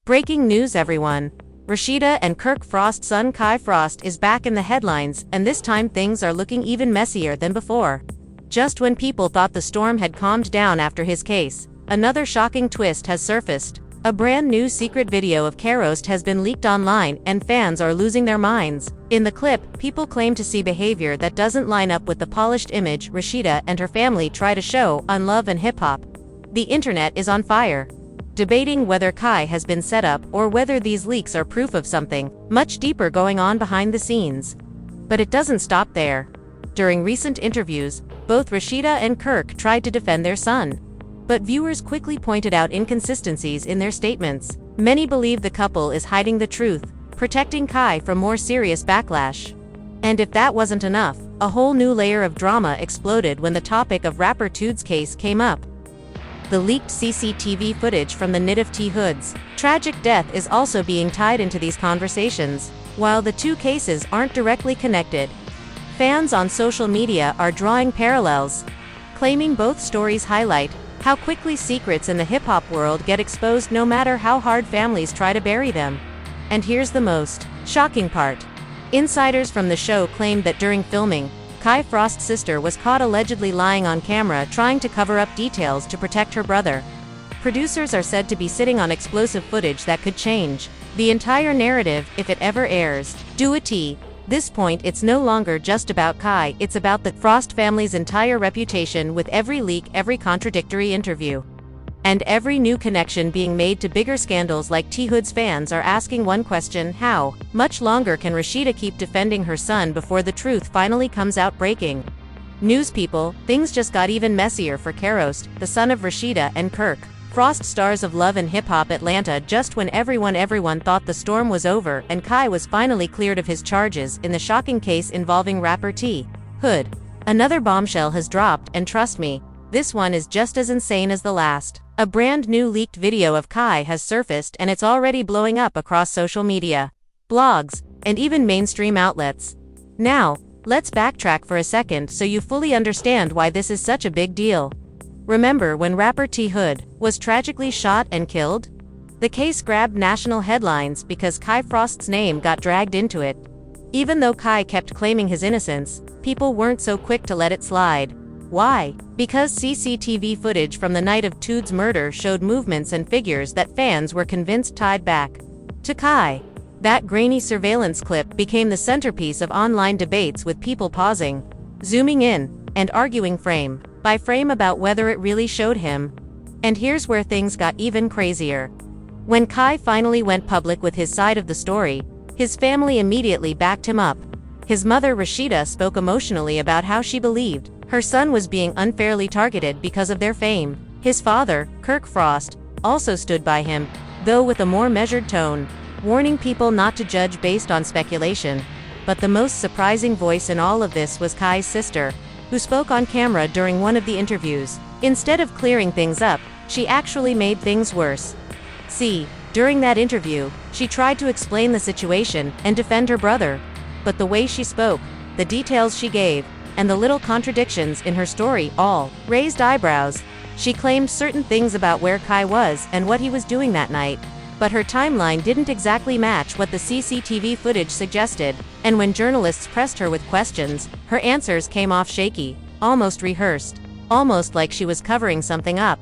Breaking news, everyone. Rasheeda and Kirk Frost's son Kai Frost is back in the headlines, and this time things are looking even messier than before. Just when people thought the storm had calmed down after his case, another shocking twist has surfaced. A brand new secret video of Karost has been leaked online, and fans are losing their minds. In the clip, people claim to see behavior that doesn't line up with the polished image Rasheeda and her family try to show on Love and Hip Hop. The internet is on fire, debating whether Kai has been set up or whether these leaks are proof of something much deeper going on behind the scenes. But it doesn't stop there. During recent interviews, both Rasheeda and Kirk tried to defend their son. But viewers quickly pointed out inconsistencies in their statements. Many believe the couple is hiding the truth, protecting Kai from more serious backlash. And if that wasn't enough, a whole new layer of drama exploded when the topic of rapper Tood's case came up. The leaked CCTV footage from the Nit of T Hood's tragic death is also being tied into these conversations. While the two cases aren't directly connected, fans on social media are drawing parallels, claiming both stories highlight how quickly secrets in the hip-hop world get exposed no matter how hard families try to bury them. And here's the most shocking part. Insiders from the show claimed that during filming, Kai Frost's sister was caught allegedly lying on camera trying to cover up details to protect her brother. Producers are said to be sitting on explosive footage that could change the entire narrative if it ever airs. This point, it's no longer just about Kai, it's about the Frost family's entire reputation, with every leak, every contradictory interview, and every new connection being made to bigger scandals like T Hood's. Fans are asking one question: how much longer can Rasheeda keep defending her son before the truth finally comes out? Breaking news, people, things just got even messier for Karost, the son of Rasheeda and Kirk Frost, stars of Love and Hip Hop Atlanta. Just when everyone thought the storm was over and Kai was finally cleared of his charges in the shocking case involving rapper T Hood, another bombshell has dropped, and trust me, this one is just as insane as the last. A brand new leaked video of Kai has surfaced, and it's already blowing up across social media, blogs, and even mainstream outlets. Now, let's backtrack for a second so you fully understand why this is such a big deal. Remember when rapper T Hood was tragically shot and killed? The case grabbed national headlines because Kai Frost's name got dragged into it. Even though Kai kept claiming his innocence, people weren't so quick to let it slide. Why? Because CCTV footage from the night of Tood's murder showed movements and figures that fans were convinced tied back to Kai. That grainy surveillance clip became the centerpiece of online debates, with people pausing, zooming in, and arguing frame by frame about whether it really showed him. And here's where things got even crazier. When Kai finally went public with his side of the story, his family immediately backed him up. His mother Rasheeda spoke emotionally about how she believed her son was being unfairly targeted because of their fame. His father, Kirk Frost, also stood by him, though with a more measured tone, warning people not to judge based on speculation. But the most surprising voice in all of this was Kai's sister, who spoke on camera during one of the interviews. Instead of clearing things up, she actually made things worse. During that interview, she tried to explain the situation and defend her brother. But the way she spoke, the details she gave, and the little contradictions in her story all raised eyebrows. She claimed certain things about where Kai was and what he was doing that night, but her timeline didn't exactly match what the CCTV footage suggested, and when journalists pressed her with questions, her answers came off shaky, almost rehearsed, almost like she was covering something up.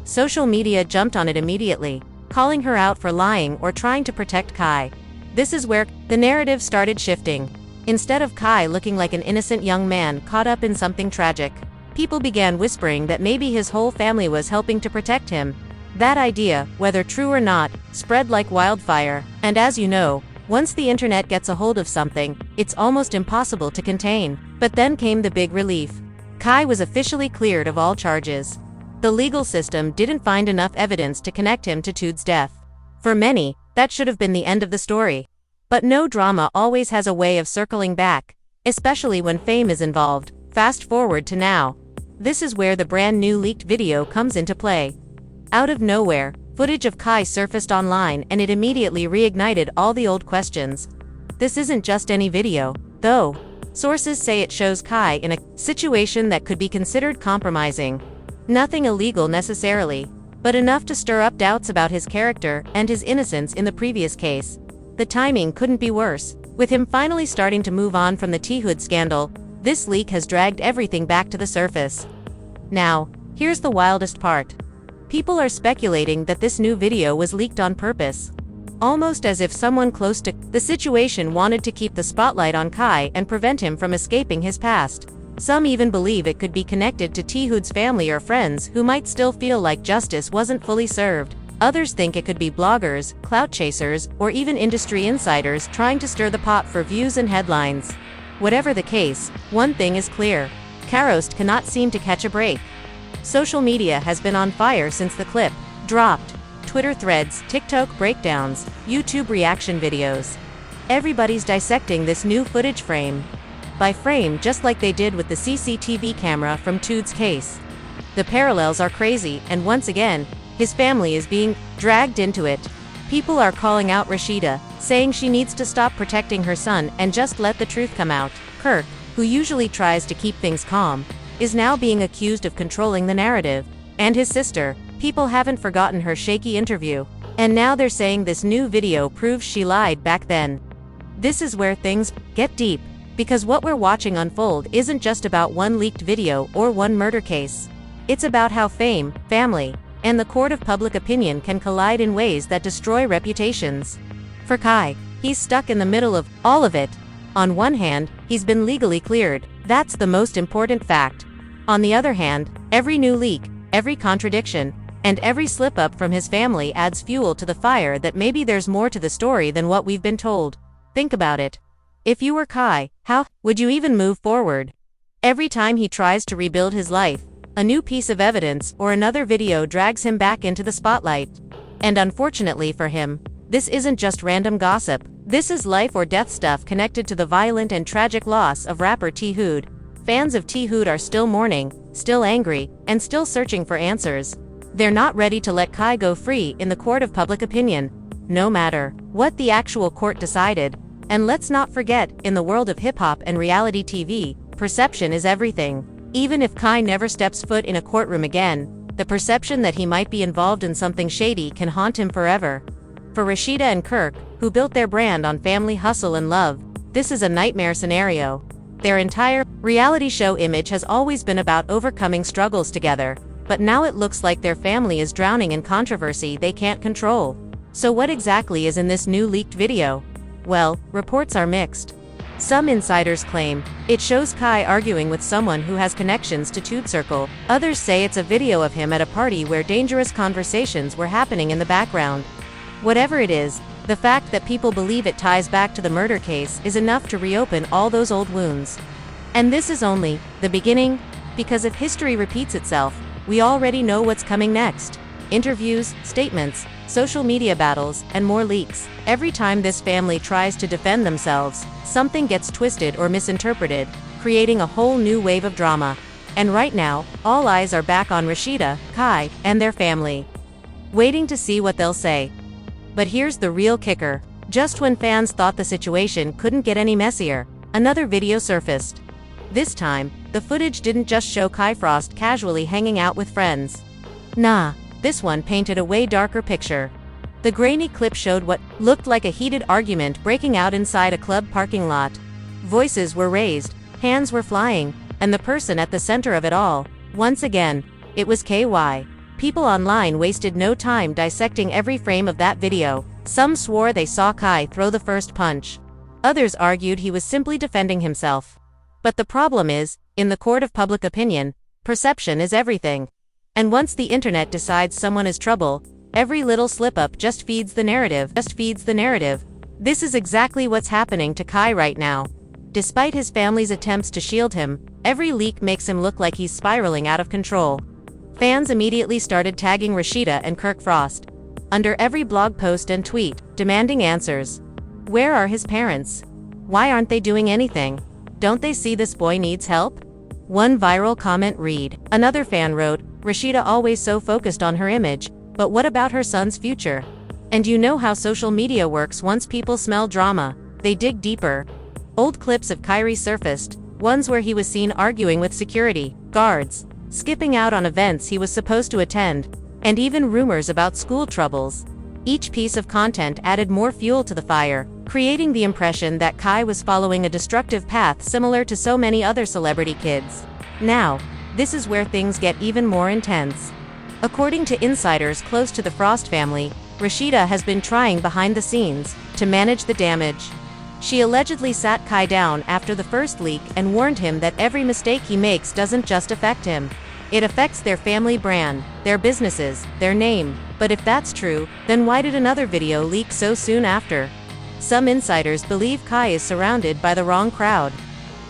Social media jumped on it immediately, calling her out for lying or trying to protect Kai. This is where the narrative started shifting. Instead of Kai looking like an innocent young man caught up in something tragic, people began whispering that maybe his whole family was helping to protect him. That idea, whether true or not, spread like wildfire, and as you know, once the internet gets a hold of something, it's almost impossible to contain. But then came the big relief. Kai was officially cleared of all charges. The legal system didn't find enough evidence to connect him to Tood's death. For many, that should have been the end of the story. But no drama always has a way of circling back, especially when fame is involved. Fast forward to now. This is where the brand new leaked video comes into play. Out of nowhere, footage of Kai surfaced online, and it immediately reignited all the old questions. This isn't just any video, though. Sources say it shows Kai in a situation that could be considered compromising. Nothing illegal necessarily, but enough to stir up doubts about his character and his innocence in the previous case. The timing couldn't be worse. With him finally starting to move on from the T-Hood scandal, this leak has dragged everything back to the surface. Now, here's the wildest part. People are speculating that this new video was leaked on purpose. Almost as if someone close to the situation wanted to keep the spotlight on Kai and prevent him from escaping his past. Some even believe it could be connected to T-Hood's family or friends who might still feel like justice wasn't fully served. Others think it could be bloggers, clout chasers, or even industry insiders trying to stir the pot for views and headlines. Whatever the case, one thing is clear. Karost cannot seem to catch a break. Social media has been on fire since the clip dropped. Twitter threads, TikTok breakdowns, YouTube reaction videos. Everybody's dissecting this new footage frame by frame, just like they did with the CCTV camera from Tood's case. The parallels are crazy, and once again, his family is being dragged into it. People are calling out Rasheeda, saying she needs to stop protecting her son and just let the truth come out. Kirk, who usually tries to keep things calm, is now being accused of controlling the narrative. And his sister, people haven't forgotten her shaky interview. And now they're saying this new video proves she lied back then. This is where things get deep, because what we're watching unfold isn't just about one leaked video or one murder case. It's about how fame, family, and the court of public opinion can collide in ways that destroy reputations. For Kai, he's stuck in the middle of all of it. On one hand, he's been legally cleared. That's the most important fact. On the other hand, every new leak, every contradiction, and every slip-up from his family adds fuel to the fire that maybe there's more to the story than what we've been told. Think about it. If you were Kai, how would you even move forward? Every time he tries to rebuild his life, a new piece of evidence or another video drags him back into the spotlight. And unfortunately for him, this isn't just random gossip. This is life or death stuff connected to the violent and tragic loss of rapper T-Hood. Fans of T-Hood are still mourning, still angry, and still searching for answers. They're not ready to let Kai go free in the court of public opinion, no matter what the actual court decided. And let's not forget, in the world of hip-hop and reality TV, perception is everything. Even if Kai never steps foot in a courtroom again, the perception that he might be involved in something shady can haunt him forever. For Rasheeda and Kirk, who built their brand on family hustle and love, this is a nightmare scenario. Their entire reality show image has always been about overcoming struggles together, but now it looks like their family is drowning in controversy they can't control. So what exactly is in this new leaked video? Well, reports are mixed. Some insiders claim it shows Kai arguing with someone who has connections to Tood Circle. Others say it's a video of him at a party where dangerous conversations were happening in the background. Whatever it is, the fact that people believe it ties back to the murder case is enough to reopen all those old wounds. And this is only the beginning, because if history repeats itself, we already know what's coming next. Interviews, statements, social media battles, and more leaks. Every time this family tries to defend themselves, something gets twisted or misinterpreted, creating a whole new wave of drama. And right now, all eyes are back on Rasheeda, Kai, and their family, waiting to see what they'll say. But here's the real kicker. Just when fans thought the situation couldn't get any messier, another video surfaced. This time, the footage didn't just show Kai Frost casually hanging out with friends. Nah, this one painted a way darker picture. The grainy clip showed what looked like a heated argument breaking out inside a club parking lot. Voices were raised, hands were flying, and the person at the center of it all, once again, it was KY. People online wasted no time dissecting every frame of that video. Some swore they saw Kai throw the first punch. Others argued he was simply defending himself. But the problem is, in the court of public opinion, perception is everything. And once the internet decides someone is trouble, every little slip-up just feeds the narrative. This is exactly what's happening to Kai right now. Despite his family's attempts to shield him, every leak makes him look like he's spiraling out of control. Fans immediately started tagging Rasheeda and Kirk Frost under every blog post and tweet, demanding answers. Where are his parents? Why aren't they doing anything? Don't they see this boy needs help? One viral comment read. Another fan wrote, Rasheeda always so focused on her image, but what about her son's future? And you know how social media works. Once people smell drama, they dig deeper. Old clips of Kyrie surfaced, ones where he was seen arguing with security guards, skipping out on events he was supposed to attend, and even rumors about school troubles. Each piece of content added more fuel to the fire, creating the impression that Kai was following a destructive path similar to so many other celebrity kids. Now, this is where things get even more intense. According to insiders close to the Frost family, Rasheeda has been trying behind the scenes to manage the damage. She allegedly sat Kai down after the first leak and warned him that every mistake he makes doesn't just affect him. It affects their family brand, their businesses, their name. But if that's true, then why did another video leak so soon after? Some insiders believe Kai is surrounded by the wrong crowd.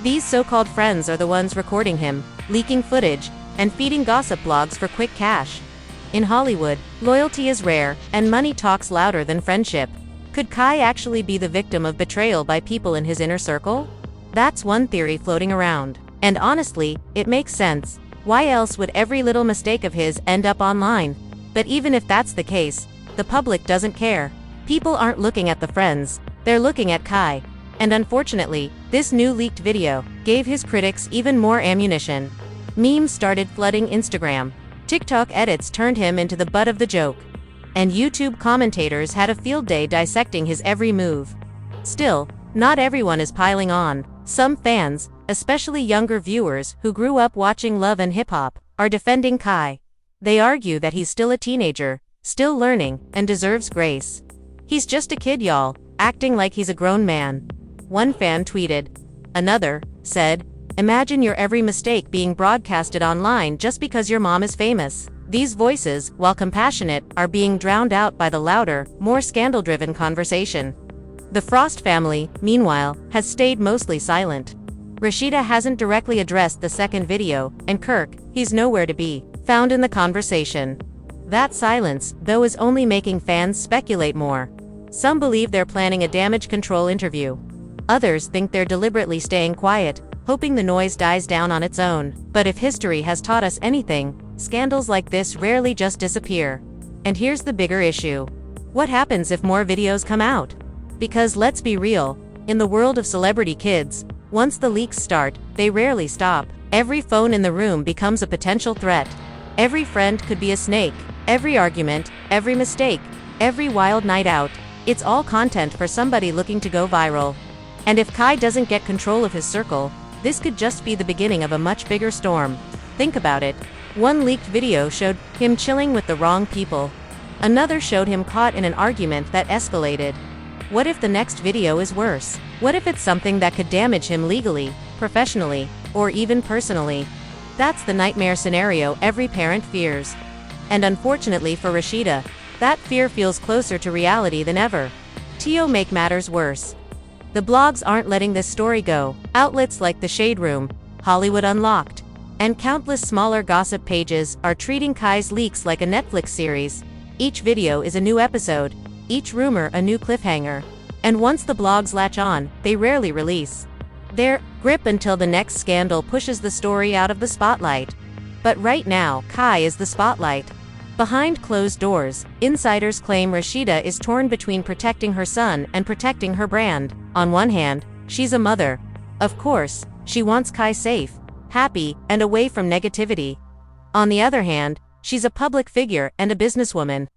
These so-called friends are the ones recording him, leaking footage, and feeding gossip blogs for quick cash. In Hollywood, loyalty is rare, and money talks louder than friendship. Could Kai actually be the victim of betrayal by people in his inner circle? That's one theory floating around. And honestly, it makes sense. Why else would every little mistake of his end up online? But even if that's the case, the public doesn't care. People aren't looking at the friends, they're looking at Kai. And unfortunately, this new leaked video gave his critics even more ammunition. Memes started flooding Instagram. TikTok edits turned him into the butt of the joke. And YouTube commentators had a field day dissecting his every move. Still, not everyone is piling on. Some fans, especially younger viewers who grew up watching Love and Hip Hop, are defending Kai. They argue that he's still a teenager, still learning, and deserves grace. He's just a kid, y'all, acting like he's a grown man. One fan tweeted. Another said, "Imagine your every mistake being broadcasted online just because your mom is famous." These voices, while compassionate, are being drowned out by the louder, more scandal-driven conversation. The Frost family, meanwhile, has stayed mostly silent. Rasheeda hasn't directly addressed the second video, and Kirk, he's nowhere to be found in the conversation. That silence, though, is only making fans speculate more. Some believe they're planning a damage control interview. Others think they're deliberately staying quiet, hoping the noise dies down on its own. But if history has taught us anything, scandals like this rarely just disappear. And here's the bigger issue. What happens if more videos come out? Because let's be real, in the world of celebrity kids, once the leaks start, they rarely stop. Every phone in the room becomes a potential threat. Every friend could be a snake. Every argument, every mistake, every wild night out, it's all content for somebody looking to go viral. And if Kai doesn't get control of his circle, this could just be the beginning of a much bigger storm. Think about it. One leaked video showed him chilling with the wrong people. Another showed him caught in an argument that escalated. What if the next video is worse? What if it's something that could damage him legally, professionally, or even personally? That's the nightmare scenario every parent fears. And unfortunately for Rasheeda, that fear feels closer to reality than ever. To make matters worse, the blogs aren't letting this story go. Outlets like The Shade Room, Hollywood Unlocked, and countless smaller gossip pages are treating Kai's leaks like a Netflix series. Each video is a new episode, each rumor a new cliffhanger. And once the blogs latch on, they rarely release their grip until the next scandal pushes the story out of the spotlight. But right now, Kai is the spotlight. Behind closed doors, insiders claim Rasheeda is torn between protecting her son and protecting her brand. On one hand, she's a mother. Of course, she wants Kai safe, happy, and away from negativity. On the other hand, she's a public figure and a businesswoman.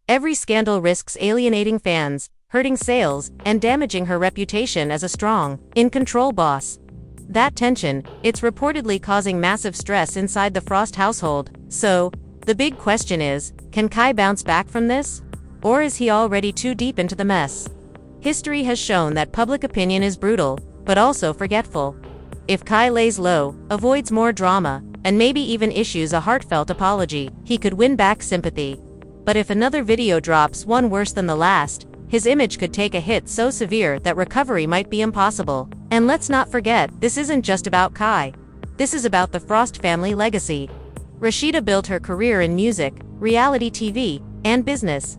Every scandal risks alienating fans, hurting sales, and damaging her reputation as a strong, in-control boss. That tension, it's reportedly causing massive stress inside the Frost household. So, the big question is, can Kai bounce back from this? Or is he already too deep into the mess? History has shown that public opinion is brutal, but also forgetful. If Kai lays low, avoids more drama, and maybe even issues a heartfelt apology, he could win back sympathy. But if another video drops one worse than the last, his image could take a hit so severe that recovery might be impossible. And let's not forget, this isn't just about Kai. This is about the Frost family legacy. Rasheeda built her career in music, reality TV, and business.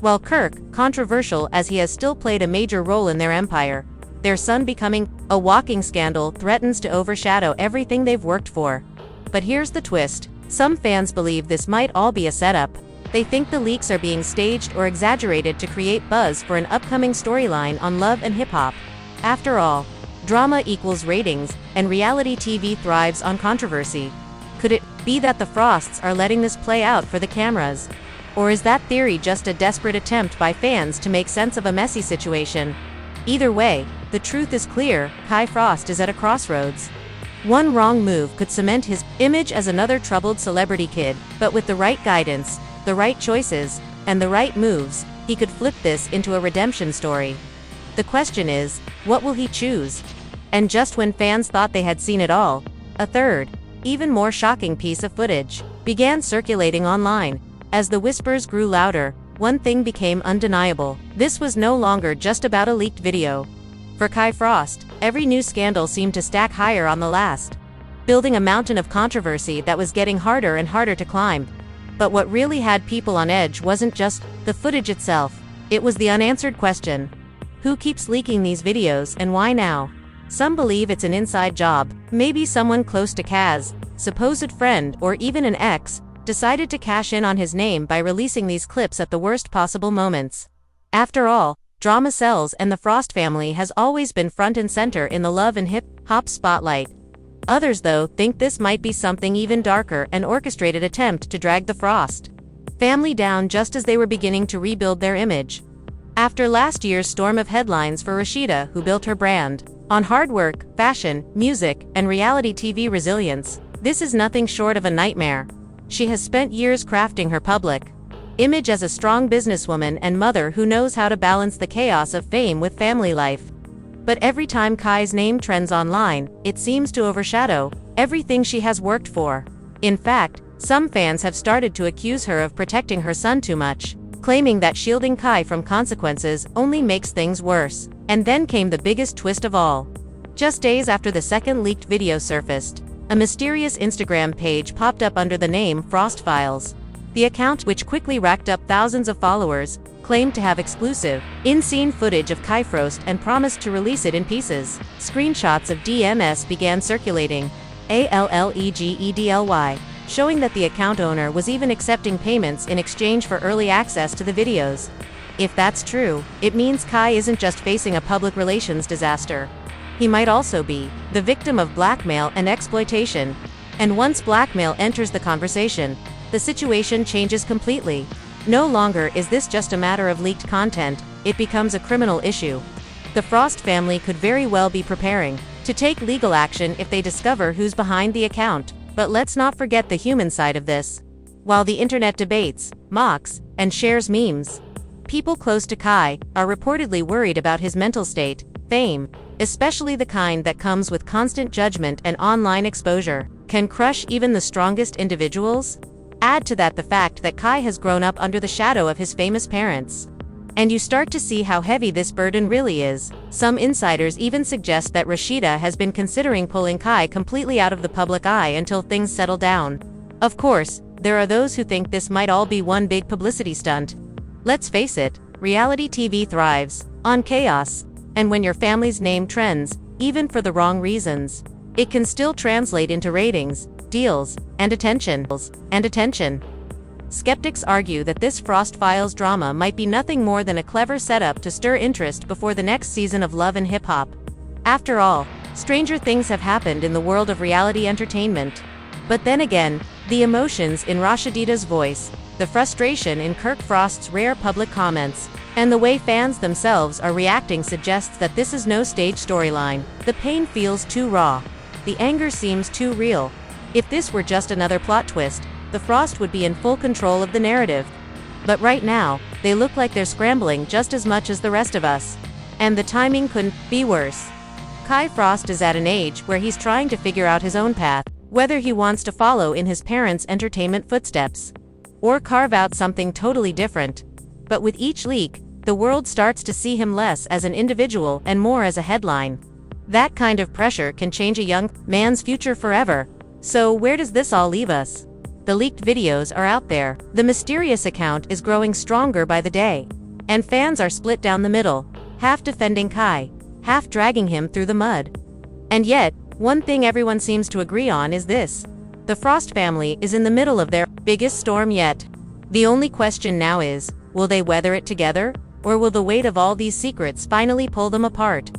While Kirk, controversial as he has still played a major role in their empire, their son becoming a walking scandal threatens to overshadow everything they've worked for. But here's the twist. Some fans believe this might all be a setup. They think the leaks are being staged or exaggerated to create buzz for an upcoming storyline on Love and Hip Hop. After all, drama equals ratings, and reality TV thrives on controversy. Could it be that the Frosts are letting this play out for the cameras? Or is that theory just a desperate attempt by fans to make sense of a messy situation? Either way, the truth is clear: Kai Frost is at a crossroads. One wrong move could cement his image as another troubled celebrity kid, but with the right guidance, the right choices, and the right moves, he could flip this into a redemption story. The question is, what will he choose? And just when fans thought they had seen it all, a third, even more shocking piece of footage began circulating online. As the whispers grew louder, one thing became undeniable: this was no longer just about a leaked video. For Kai Frost, every new scandal seemed to stack higher on the last, building a mountain of controversy that was getting harder and harder to climb. But what really had people on edge wasn't just the footage itself, it was the unanswered question: who keeps leaking these videos and why now? Some believe it's an inside job. Maybe someone close to Kaz, supposed friend or even an ex, decided to cash in on his name by releasing these clips at the worst possible moments. After all, drama sells, and the Frost family has always been front and center in the love and hip-hop spotlight. Others, though, think this might be something even darker: an orchestrated attempt to drag the Frost family down just as they were beginning to rebuild their image. After last year's storm of headlines for Rasheeda, who built her brand on hard work, fashion, music, and reality TV resilience, this is nothing short of a nightmare. She has spent years crafting her public image as a strong businesswoman and mother who knows how to balance the chaos of fame with family life. But every time Kai's name trends online, it seems to overshadow everything she has worked for. In fact, some fans have started to accuse her of protecting her son too much, claiming that shielding Kai from consequences only makes things worse. And then came the biggest twist of all. Just days after the second leaked video surfaced, a mysterious Instagram page popped up under the name Frost Files. The account, which quickly racked up thousands of followers, claimed to have exclusive, in-scene footage of Kai Frost and promised to release it in pieces. Screenshots of DMS began circulating, ALLEGEDLY, showing that the account owner was even accepting payments in exchange for early access to the videos. If that's true, it means Kai isn't just facing a public relations disaster. He might also be the victim of blackmail and exploitation. And once blackmail enters the conversation, the situation changes completely. No longer is this just a matter of leaked content, it becomes a criminal issue. The Frost family could very well be preparing to take legal action if they discover who's behind the account. But let's not forget the human side of this. While the internet debates, mocks, and shares memes, people close to Kai are reportedly worried about his mental state. Fame, especially the kind that comes with constant judgment and online exposure, can crush even the strongest individuals. Add to that the fact that Kai has grown up under the shadow of his famous parents, and you start to see how heavy this burden really is. Some insiders even suggest that Rasheeda has been considering pulling Kai completely out of the public eye until things settle down. Of course, there are those who think this might all be one big publicity stunt. Let's face it, reality TV thrives on chaos, and when your family's name trends, even for the wrong reasons, it can still translate into ratings, deals, and attention. Skeptics argue that this Frost Files drama might be nothing more than a clever setup to stir interest before the next season of Love and Hip Hop. After all, stranger things have happened in the world of reality entertainment. But then again, the emotions in Rasheeda's voice, the frustration in Kirk Frost's rare public comments, and the way fans themselves are reacting suggests that this is no stage storyline. The pain feels too raw. The anger seems too real. If this were just another plot twist, the Frost would be in full control of the narrative. But right now, they look like they're scrambling just as much as the rest of us. And the timing couldn't be worse. Kai Frost is at an age where he's trying to figure out his own path, whether he wants to follow in his parents' entertainment footsteps, or carve out something totally different. But with each leak, the world starts to see him less as an individual and more as a headline. That kind of pressure can change a young man's future forever. So where does this all leave us? The leaked videos are out there. The mysterious account is growing stronger by the day. And fans are split down the middle, half defending Kai, half dragging him through the mud. And yet, one thing everyone seems to agree on is this: the Frost family is in the middle of their biggest storm yet. The only question now is, will they weather it together, or will the weight of all these secrets finally pull them apart?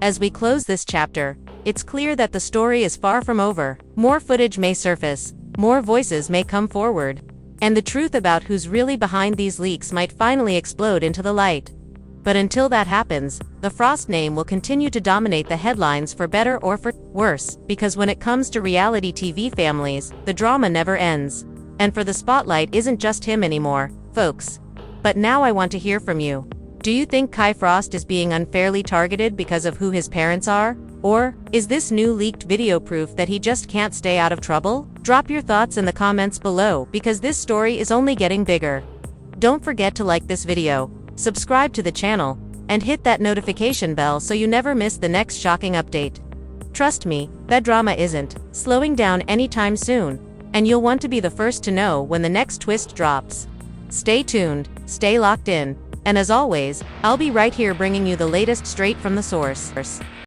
As we close this chapter, it's clear that the story is far from over. More footage may surface, more voices may come forward. And the truth about who's really behind these leaks might finally explode into the light. But until that happens, the Frost name will continue to dominate the headlines for better or for worse, because when it comes to reality TV families, the drama never ends. And for the spotlight isn't just him anymore, folks. But now I want to hear from you. Do you think Kai Frost is being unfairly targeted because of who his parents are? Or is this new leaked video proof that he just can't stay out of trouble? Drop your thoughts in the comments below, because this story is only getting bigger. Don't forget to like this video, subscribe to the channel, and hit that notification bell so you never miss the next shocking update. Trust me, that drama isn't slowing down anytime soon, and you'll want to be the first to know when the next twist drops. Stay tuned, stay locked in, and as always, I'll be right here bringing you the latest straight from the source.